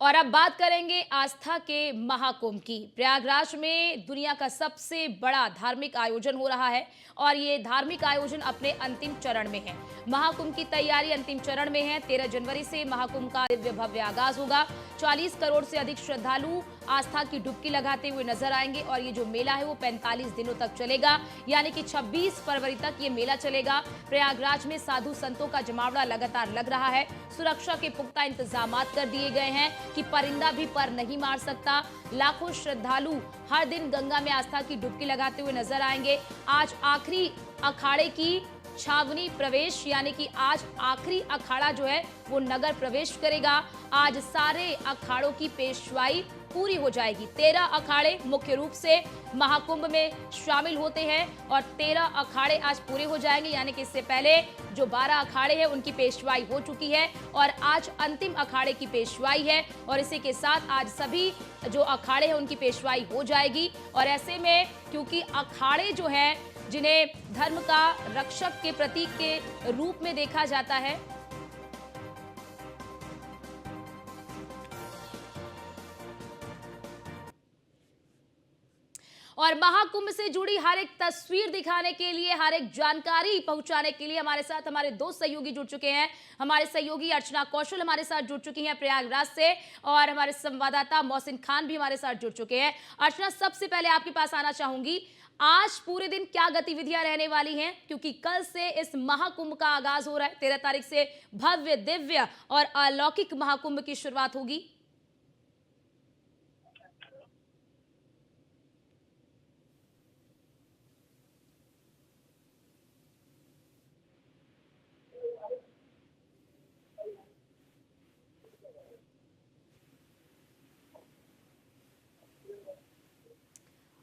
और अब बात करेंगे आस्था के महाकुंभ की। प्रयागराज में दुनिया का सबसे बड़ा धार्मिक आयोजन हो रहा है और ये धार्मिक आयोजन अपने अंतिम चरण में है। महाकुंभ की तैयारी अंतिम चरण में है। 13 जनवरी से महाकुंभ का दिव्य भव्य आगाज होगा। 40 करोड़ से अधिक श्रद्धालु आस्था की डुबकी लगाते हुए नजर आएंगे और ये जो मेला है वो 45 दिनों तक चलेगा, यानी कि 26 फरवरी तक ये मेला चलेगा। प्रयागराज में साधु संतों का जमावड़ा लगातार लग रहा है। सुरक्षा के पुख्ता इंतजाम कर दिए गए हैं कि परिंदा भी पर नहीं मार सकता। लाखों श्रद्धालु हर दिन गंगा में आस्था की डुबकी लगाते हुए नजर आएंगे। आज आखिरी अखाड़े की छावनी प्रवेश, यानी कि आज आखिरी अखाड़ा जो है वो नगर प्रवेश करेगा। आज सारे अखाड़ों की पेशवाई पूरी हो जाएगी। 13 अखाड़े मुख्य रूप से महाकुंभ में शामिल होते हैं और 13 अखाड़े आज पूरे हो जाएंगे, यानी कि इससे पहले जो 12 अखाड़े हैं उनकी पेशवाई हो चुकी है और आज अंतिम अखाड़े की पेशवाई है और इसी के साथ आज सभी जो अखाड़े हैं उनकी पेशवाई हो जाएगी। और ऐसे में क्योंकि अखाड़े जो हैं जिन्हें धर्म का रक्षक के प्रतीक के रूप में देखा जाता है, और महाकुंभ से जुड़ी हर एक तस्वीर दिखाने के लिए, हर एक जानकारी पहुंचाने के लिए हमारे साथ हमारे दो सहयोगी जुड़ चुके हैं। हमारे सहयोगी अर्चना कौशल हमारे साथ जुड़ चुकी हैं प्रयागराज से और हमारे संवाददाता मोहसिन खान भी हमारे साथ जुड़ चुके हैं। अर्चना, सबसे पहले आपके पास आना चाहूंगी, आज पूरे दिन क्या गतिविधियां रहने वाली हैं, क्योंकि कल से इस महाकुंभ का आगाज हो रहा है। 13 तारीख से भव्य दिव्य और अलौकिक महाकुंभ की शुरुआत होगी।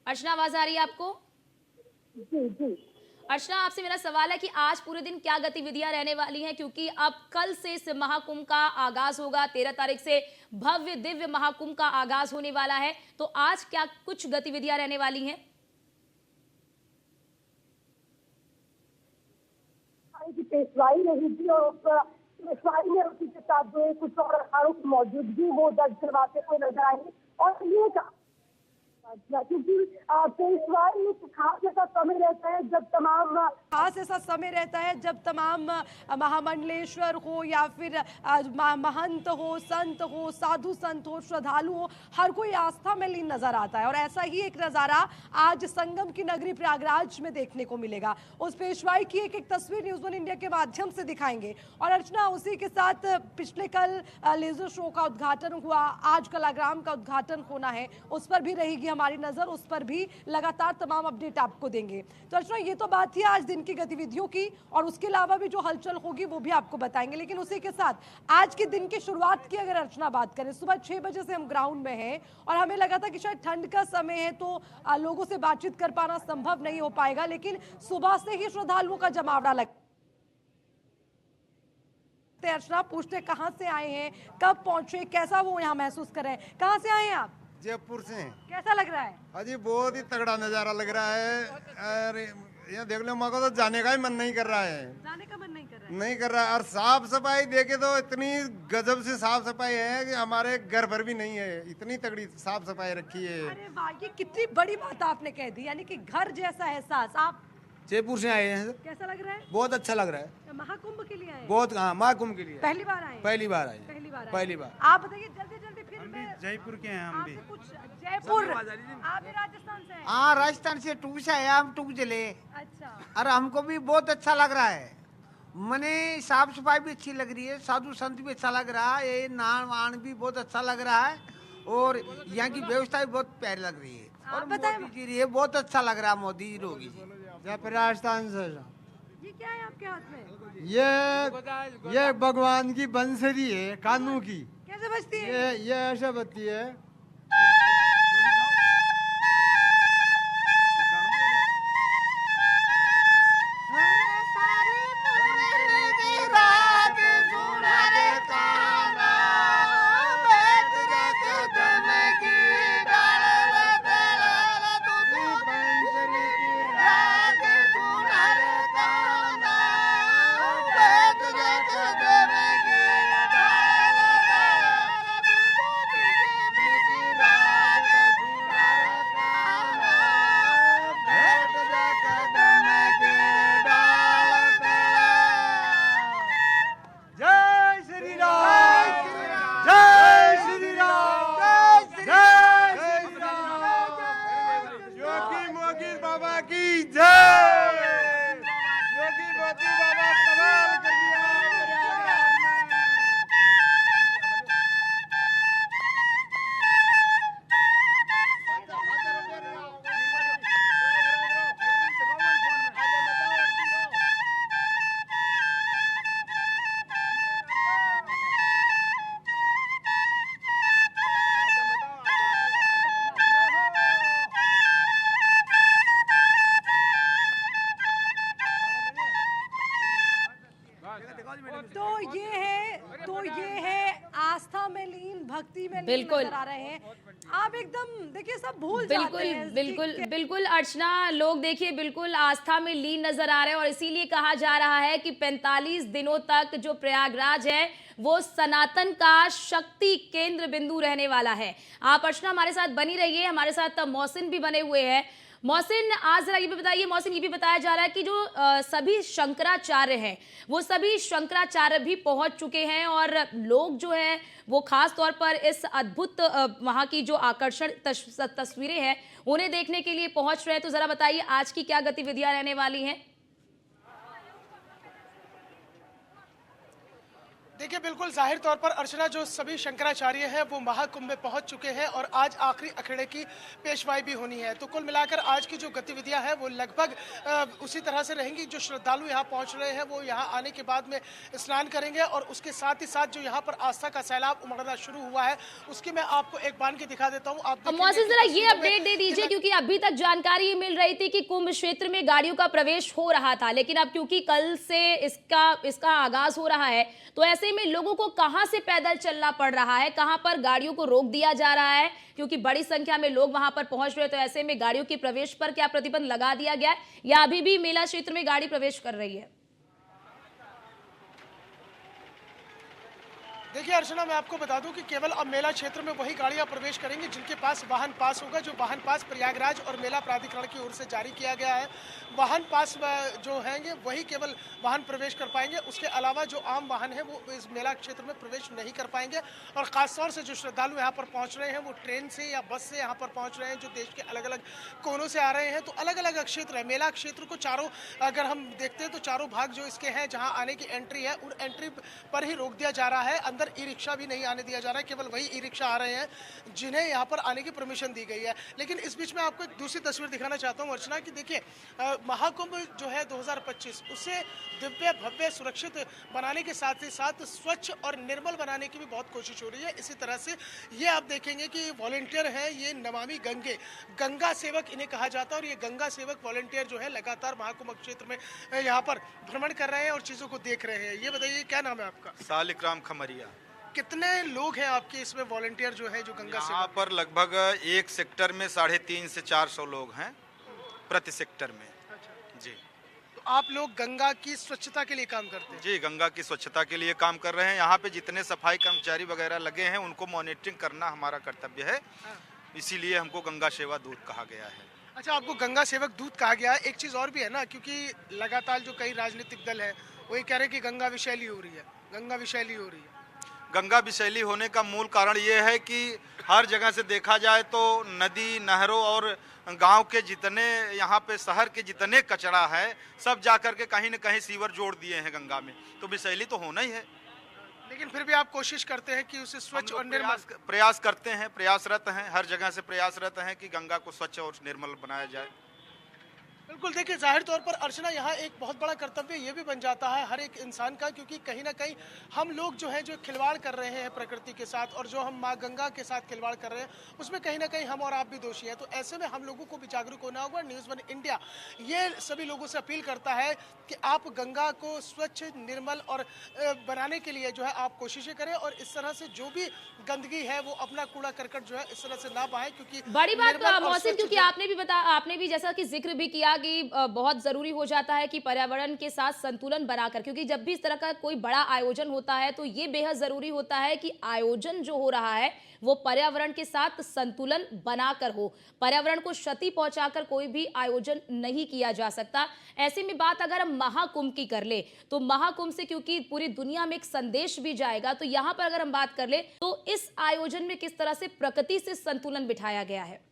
अर्चना, आवाज आ रही है आपको? जी जी। अर्चना, आपसे मेरा सवाल है कि आज पूरे दिन क्या गतिविधियां रहने वाली हैं, क्योंकि अब कल से इस महाकुंभ का आगाज होगा। 13 तारीख से भव्य दिव्य महाकुंभ का आगाज होने वाला है, तो आज क्या कुछ गतिविधियां रहने वाली हैं? पेशवाई रहेगी और पेशवाई में उसी के साथ जो है कुछ और अखाड़ों की मौजूदगी वो दर्ज करवाते हुए नजर आएंगे। और ये क्योंकि पेशवाई में खास ऐसा समय रहता है जब तमाम महामंडलेश्वर हो या फिर महंत हो, संत हो, साधु संत हो, श्रद्धालु हो, हर कोई आस्था में लीन नजर आता है। और ऐसा ही एक नजारा आज संगम की नगरी प्रयागराज में देखने को मिलेगा। उस पेशवाई की एक एक तस्वीर न्यूज़ वन इंडिया के माध्यम से दिखाएंगे। और अर्चना, उसी के साथ पिछले कल लेजर शो का उद्घाटन हुआ, आज कलाग्राम का उद्घाटन होना है, उस पर भी रहेगी हमारी नजर, उस पर भी लगातार तमाम अपडेट आपको देंगे। तो अर्चना, ये तो बात थी आज दिन की गतिविधियों की और उसके अलावा भी जो हलचल होगी वो भी आपको बताएंगे। लेकिन उसी के साथ आज के दिन की शुरुआत की अगर अर्चना बात करें, सुबह 6 बजे से हम ग्राउंड में हैं और हमें लगा था कि शायद ठंड का समय है तो लोगों से बातचीत कर पाना संभव नहीं हो पाएगा, लेकिन सुबह से ही श्रद्धालुओं का जमावड़ा लग। अर्चना, पूछते कहाँ से आए हैं, कब पहुंचे, कैसा वो यहाँ महसूस कर रहे हैं? कहाँ से आए हैं आप? जयपुर से। कैसा लग रहा है? अजी बहुत ही तगड़ा नजारा लग रहा है। अरे ये देख लो, मेरे को तो जाने का ही मन नहीं कर रहा है। जाने का मन नहीं कर रहा है? नहीं कर रहा है। और साफ सफाई देखे तो इतनी गजब से साफ सफाई है कि हमारे घर पर भी नहीं है, इतनी तगड़ी साफ सफाई रखी है। अरे वाह, ये कितनी बड़ी बात आपने कह दी, यानी कि घर जैसा एहसास। आप जयपुर से आए हैं। कैसा लग रहा है? बहुत अच्छा लग रहा है। महाकुंभ के लिए आए? बहुत, हाँ, महाकुंभ के लिए पहली बार आए? पहली बार आए। पहली बार। आप बताइए जल्दी जल्दी, फिर हम भी जयपुर के हैं। हम भी कुछ जयपुर। आप भी राजस्थान से हैं? हाँ, राजस्थान से टूक से आया हम, टूक जिले। अच्छा। और हमको भी बहुत अच्छा लग रहा है। मने साफ सफाई भी अच्छी लग रही है, साधु संत भी अच्छा लग रहा है, ये नान वान भी बहुत अच्छा लग रहा है और यहाँ की व्यवस्था भी बहुत प्यारी लग रही है। और मोदी जी, ये बहुत अच्छा लग रहा है, मोदी जी, योगी जी। राजस्थान से। ये क्या है आपके हाथ में? ये भगवान की बंसरी है, कानू की। कैसे बजती है? ये ऐसे बजती है। रंगीन बिल्कुल। नजर आ रहे हैं। आप एकदम देखिए सब भूल जाते बिल्कुल हैं बिल्कुल कि बिल्कुल अर्चना, लोग देखिए बिल्कुल आस्था में लीन नजर आ रहे हैं और इसीलिए कहा जा रहा है कि 45 दिनों तक जो प्रयागराज है वो सनातन का शक्ति केंद्र बिंदु रहने वाला है। आप अर्चना हमारे साथ बनी रहिए, हमारे साथ मोहसिन भी बने हुए हैं। मोहसिन, आज जरा ये भी बताइए, मोहसिन ये भी बताया जा रहा है कि जो सभी शंकराचार्य हैं वो सभी शंकराचार्य भी पहुंच चुके हैं और लोग जो है वो खास तौर पर इस अद्भुत वहां की जो आकर्षण तस्वीरें हैं उन्हें देखने के लिए पहुंच रहे हैं। तो जरा बताइए आज की क्या गतिविधियां रहने वाली हैं। देखिए बिल्कुल जाहिर तौर पर अर्चना जो सभी शंकराचार्य हैं वो महाकुंभ में पहुंच चुके हैं और आज आखिरी अखेड़े की पेशवाई भी होनी है। तो कुल मिलाकर आज की जो गतिविधियां हैं वो लगभग उसी तरह से रहेंगी। जो श्रद्धालु यहां पहुंच रहे हैं वो यहां आने के बाद में स्नान करेंगे और उसके साथ ही साथ जो यहाँ पर आस्था का सैलाब उमड़ना शुरू हुआ है उसकी मैं आपको एक बान के दिखा देता हूँ। आप मोहसिन जरा ये अपडेट दे दीजिए, क्योंकि अभी तक जानकारी मिल रही थी कि कुंभ क्षेत्र में गाड़ियों का प्रवेश हो रहा था, लेकिन अब क्योंकि कल से इसका आगाज हो रहा है तो ऐसे में लोगों को कहां से पैदल चलना पड़ रहा है, कहां पर गाड़ियों को रोक दिया जा रहा है, क्योंकि बड़ी संख्या में लोग वहां पर पहुंच रहे हैं। तो ऐसे में गाड़ियों के प्रवेश पर क्या प्रतिबंध लगा दिया गया है या अभी भी मेला क्षेत्र में गाड़ी प्रवेश कर रही है? देखिए अर्चना, मैं आपको बता दूं कि केवल अब मेला क्षेत्र में वही गाड़ियां प्रवेश करेंगी जिनके पास वाहन पास होगा। जो वाहन पास प्रयागराज और मेला प्राधिकरण की ओर से जारी किया गया है, वाहन पास जो हैंगे वही केवल वाहन प्रवेश कर पाएंगे। उसके अलावा जो आम वाहन है वो इस मेला क्षेत्र में प्रवेश नहीं कर पाएंगे। और खासतौर से जो श्रद्धालु यहाँ पर पहुँच रहे हैं वो ट्रेन से या बस से यहाँ पर पहुँच रहे हैं, जो देश के अलग अलग कोनों से आ रहे हैं। तो अलग अलग क्षेत्र है, मेला क्षेत्र को चारों अगर हम देखते हैं तो चारों भाग जो इसके हैं जहाँ आने की एंट्री है उन एंट्री पर ही रोक दिया जा रहा है। अंदर ई रिक्शा भी नहीं आने दिया जा रहा है, केवल वही ई रिक्शा आ रहे हैं जिन्हें यहाँ पर आने की परमिशन दी गई है। लेकिन इस बीच में आपको एक दूसरी तस्वीर दिखाना चाहता हूँ अर्चना कि देखिए महाकुंभ जो है 2025 उसे दिव्य भव्य सुरक्षित बनाने के साथ ही साथ स्वच्छ और निर्मल बनाने की भी बहुत कोशिश हो रही है। इसी तरह से ये आप देखेंगे कि वॉलंटियर है, ये नमामि गंगे गंगा सेवक इन्हें कहा जाता है और ये गंगा सेवक वॉलंटियर जो है लगातार महाकुंभ क्षेत्र में यहाँ पर भ्रमण कर रहे हैं और चीज़ों को देख रहे हैं। ये बताइए क्या नाम है आपका? सालिकराम खमरिया। कितने लोग हैं आपके इसमें वॉलंटियर जो है जो गंगा यहाँ सेवक? पर लगभग एक सेक्टर में 350 से 400 लोग हैं प्रति सेक्टर में। जी, तो आप लोग गंगा की स्वच्छता के लिए काम करते हैं? जी, गंगा की स्वच्छता के लिए काम कर रहे हैं। यहाँ पे जितने सफाई कर्मचारी वगैरह लगे हैं उनको मॉनिटरिंग करना हमारा कर्तव्य है, इसीलिए हमको गंगा सेवा दूत कहा गया है। अच्छा, आपको गंगा सेवक दूत कहा गया है। एक चीज़ और भी है ना, क्योंकि लगातार जो कई राजनीतिक दल है वही कह रहे हैं कि गंगा विषैली हो रही है, गंगा विषैली हो रही है। गंगा विषैली होने का मूल कारण ये है कि हर जगह से देखा जाए तो नदी, नहरों और गांव के जितने यहाँ पे शहर के जितने कचरा है सब जाकर के कहीं न कहीं सीवर जोड़ दिए हैं गंगा में, तो विषैली तो होना ही है। लेकिन फिर भी आप कोशिश करते हैं कि उसे स्वच्छ और निर्मल। प्रयास करते हैं, प्रयासरत हैं, हर जगह से प्रयासरत हैं कि गंगा को स्वच्छ और निर्मल बनाया जाए। बिल्कुल, देखिए जाहिर तौर पर अर्चना यहाँ एक बहुत बड़ा कर्तव्य ये भी बन जाता है हर एक इंसान का, क्योंकि कहीं ना कहीं हम लोग जो है जो खिलवाड़ कर रहे हैं प्रकृति के साथ और जो हम माँ गंगा के साथ खिलवाड़ कर रहे हैं उसमें कहीं ना कहीं हम और आप भी दोषी हैं। तो ऐसे में हम लोगों को भी जागरूक होना होगा। न्यूज़ 1 इंडिया ये सभी लोगों से अपील करता है कि आप गंगा को स्वच्छ, निर्मल और बनाने के लिए जो है आप कोशिशें करें और इस तरह से जो भी गंदगी है वो अपना कूड़ा करकट जो है इस तरह से ना बहाएं, क्योंकि बड़ी बात निर्मल और मोहसिन, स्वच्छ क्योंकि आपने भी जैसा कि जिक्र भी किया कि बहुत जरूरी हो जाता है कि पर्यावरण के साथ संतुलन बनाकर, क्योंकि जब भी इस तरह का कोई बड़ा आयोजन होता है तो ये बेहद जरूरी होता है कि आयोजन जो हो रहा है वो पर्यावरण के साथ संतुलन बनाकर हो। पर्यावरण को क्षति पहुंचाकर कोई भी आयोजन नहीं किया जा सकता। ऐसे में बात अगर हम महाकुंभ की कर ले तो महाकुंभ से क्योंकि पूरी दुनिया में एक संदेश भी जाएगा, तो यहाँ पर अगर हम बात कर ले तो इस आयोजन में किस तरह से प्रकृति से संतुलन बिठाया गया है?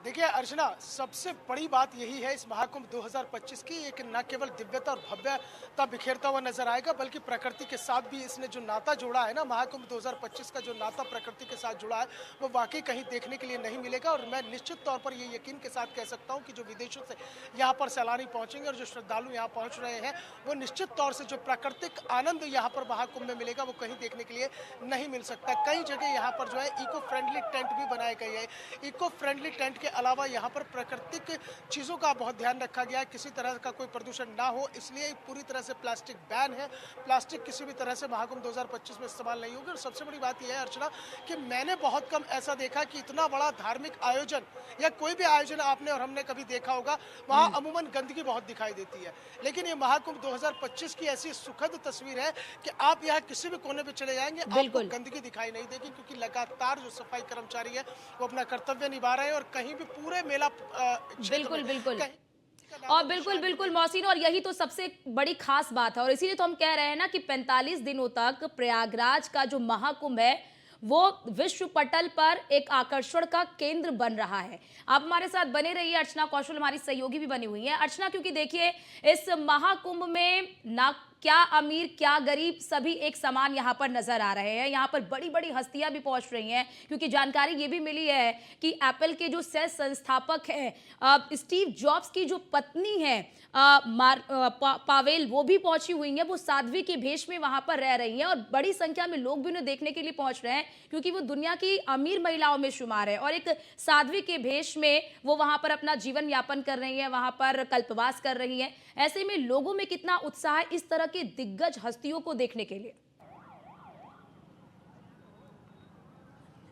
देखिए अर्चना, सबसे बड़ी बात यही है इस महाकुंभ 2025 की, एक न केवल दिव्यता और भव्यता बिखेरता हुआ नजर आएगा बल्कि प्रकृति के साथ भी इसने जो नाता जोड़ा है ना, महाकुंभ 2025 का जो नाता प्रकृति के साथ जुड़ा है वो वाकई कहीं देखने के लिए नहीं मिलेगा। और मैं निश्चित तौर पर ये यकीन के साथ कह सकता हूँ कि जो विदेशों से यहाँ पर सैलानी पहुँचेंगे और जो श्रद्धालु यहाँ पहुँच रहे हैं वो निश्चित तौर से जो प्राकृतिक आनंद यहाँ पर महाकुंभ में मिलेगा वो कहीं देखने के लिए नहीं मिल सकता। कई जगह यहाँ पर जो है इको फ्रेंडली टेंट भी बनाए गए हैं। इको फ्रेंडली टेंट के अलावा यहाँ पर प्राकृतिक चीज़ों का बहुत ध्यान रखा गया है, किसी तरह का कोई प्रदूषण ना हो, इसलिए पूरी तरह से प्लास्टिक बैन है। प्लास्टिक किसी भी तरह से महाकुंभ 2025 में इस्तेमाल नहीं होगी। और सबसे बड़ी बात यह है अर्चना कि मैंने बहुत कम ऐसा देखा कि इतना बड़ा धार्मिक आयोजन या कोई भी आयोजन आपने और हमने कभी देखा होगा, वहाँ अमूमन गंदगी बहुत दिखाई देती है, लेकिन ये महाकुंभ 2025 की ऐसी सुखद तस्वीर है कि आप यहाँ किसी भी कोने पे चले जाएंगे आपको गंदगी दिखाई नहीं देगी, क्योंकि लगातार जो सफाई कर्मचारी है वो अपना कर्तव्य निभा रहे हैं और कहीं भी पूरे मेला बिल्कुल बिल्कुल और बिल्कुल मौसीन, और यही तो सबसे बड़ी खास बात है। और इसीलिए तो हम कह रहे हैं ना कि 45 दिनों तक प्रयागराज का जो महाकुंभ है वो विश्व पटल पर एक आकर्षण का केंद्र बन रहा है। आप हमारे साथ बने रहिए। अर्चना कौशल हमारी सहयोगी भी बनी हुई है। अर्चना, क्योंकि देखिए इस महाकुंभ में ना क्या अमीर क्या गरीब सभी एक समान यहाँ पर नजर आ रहे हैं। यहाँ पर बड़ी बड़ी हस्तियां भी पहुंच रही हैं, क्योंकि जानकारी ये भी मिली है कि एप्पल के जो सह संस्थापक हैं स्टीव जॉब्स की जो पत्नी है पावेल, वो भी पहुंची हुई हैं। वो साध्वी के भेष में वहां पर रह रही हैं और बड़ी संख्या में लोग भी उन्हें देखने के लिए पहुंच रहे हैं, क्योंकि वो दुनिया की अमीर महिलाओं में शुमार है और एक साध्वी के भेष में वो वहां पर अपना जीवन यापन कर रही हैं, वहां पर कल्पवास कर रही हैं। ऐसे में लोगों में कितना उत्साह है इस तरह के दिग्गज हस्तियों को देखने के लिए।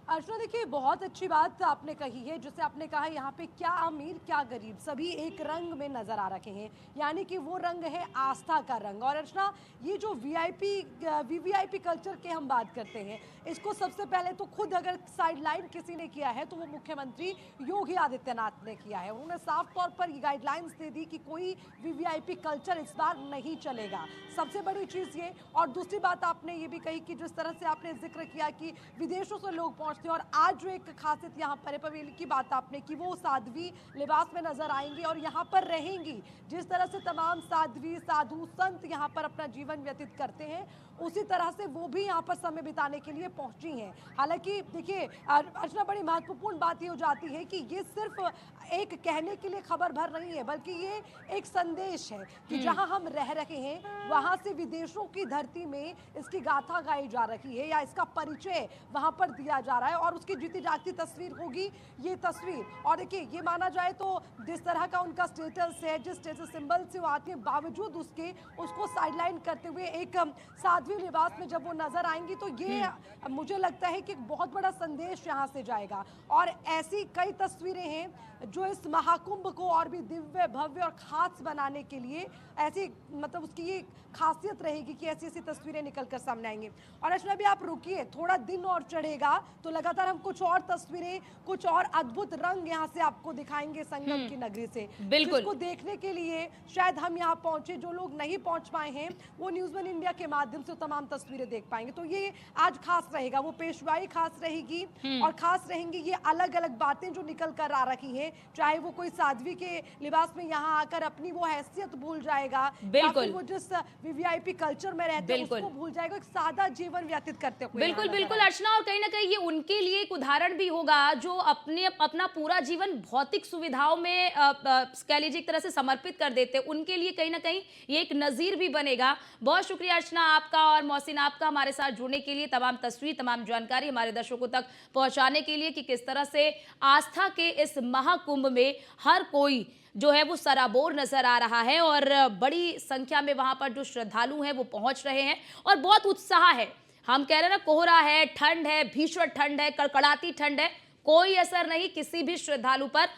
अर्चना, देखिए बहुत अच्छी बात आपने कही है। जैसे आपने कहा यहाँ पे क्या अमीर क्या गरीब सभी एक रंग में नजर आ रखे हैं, यानी कि वो रंग है आस्था का रंग। और अर्चना, ये जो वीवीआईपी कल्चर के हम बात करते हैं, इसको सबसे पहले तो खुद अगर साइडलाइन किसी ने किया है तो वो मुख्यमंत्री योगी आदित्यनाथ ने किया है। उन्होंने साफ तौर पर ये गाइडलाइंस दे दी कि कोई वीवीआईपी कल्चर इस बार नहीं चलेगा। सबसे बड़ी चीज़ ये। और दूसरी बात आपने ये भी कही कि जिस तरह से आपने जिक्र किया कि विदेशों से लोग पहुंचते हैं, और आज जो एक खासियत यहाँ पर पवेल की बात आपने की, वो साध्वी लिबास में नजर आएंगी और यहाँ पर रहेंगी। जिस तरह से तमाम साध्वी साधु संत यहाँ पर अपना जीवन व्यतीत करते हैं, उसी तरह से वो भी यहाँ पर समय बिताने के लिए पहुंची हैं। हालांकि देखिए अर्चना, बड़ी महत्वपूर्ण बात ये हो जाती है कि ये सिर्फ एक कहने के लिए खबर भर नहीं है, बल्कि ये एक संदेश है कि जहां हम रह रहे हैं वहां से विदेशों की धरती में इसकी गाथा गाई जा रही है, या इसका परिचय वहां पर दिया जा रहा है और उसकी जीती जागती तस्वीर होगी ये तस्वीर। और देखिए ये माना जाए तो जिस तरह का उनका स्टेटस है, जिस स्टेटस सिंबल से वो आते हैं, बावजूद उसको साइडलाइन करते हुए एक साध्वी लिबास में जब वो नजर आएंगी तो ये मुझे लगता है कि एक बहुत बड़ा संदेश यहाँ से जाएगा। और ऐसी कई तस्वीरें हैं जो इस महाकुंभ को और भी दिव्य भव्य और खास बनाने के लिए ऐसी मतलब उसकी ये खासियत रहेगी कि ऐसी ऐसी तस्वीरें निकलकर सामने आएंगी। और अर्चना भी आप रुकिए, थोड़ा दिन और चढ़ेगा तो लगातार हम कुछ और तस्वीरें, कुछ और अद्भुत रंग यहाँ से आपको दिखाएंगे संगम की नगरी से। बिल्कुल, जिसको देखने के लिए शायद हम यहाँ पहुंचे, जो लोग नहीं पहुंच पाए हैं वो न्यूज़ वन इंडिया के माध्यम से तमाम तस्वीरें देख पाएंगे। तो ये आज खास रहेगा, वो पेशवाई खास रहेगी और खास रहेंगी ये अलग अलग बातें जो निकल कर आ रही हैं। चाहे वो कोई साध्वी के लिबास में यहाँ आकर अपनी वो हैसियत भूल जाएगा, या फिर वो जिस वीवीआईपी कल्चर में रहते हैं उसको भूल जाएगा, एक सादा जीवन व्यतीत करते हुए। बिल्कुल अर्चना, और कहीं ना कहीं ये उनके लिए एक उदाहरण भी होगा जो अपना पूरा जीवन भौतिक सुविधाओं में कह लीजिए एक तरह से समर्पित कर देते हैं। उनके लिए कहीं ना कहीं ये एक नजीर भी बनेगा। बहुत शुक्रिया अर्चना आपका और मोहसिन आपका हमारे साथ जुड़ने के लिए, तमाम तस्वीर तमाम जानकारी हमारे दर्शकों तक पहुंचाने के लिए कि किस तरह से आस्था के इस महाकुंभ में हर कोई जो है वो सराबोर नजर आ रहा है और बड़ी संख्या में वहां पर जो श्रद्धालु हैं वो पहुंच रहे हैं और बहुत उत्साह है। हम कह रहे हैं ना, कोहरा है, ठंड है, भीषण ठंड है, कड़कड़ाती ठंड है, कोई असर नहीं किसी भी श्रद्धालु पर।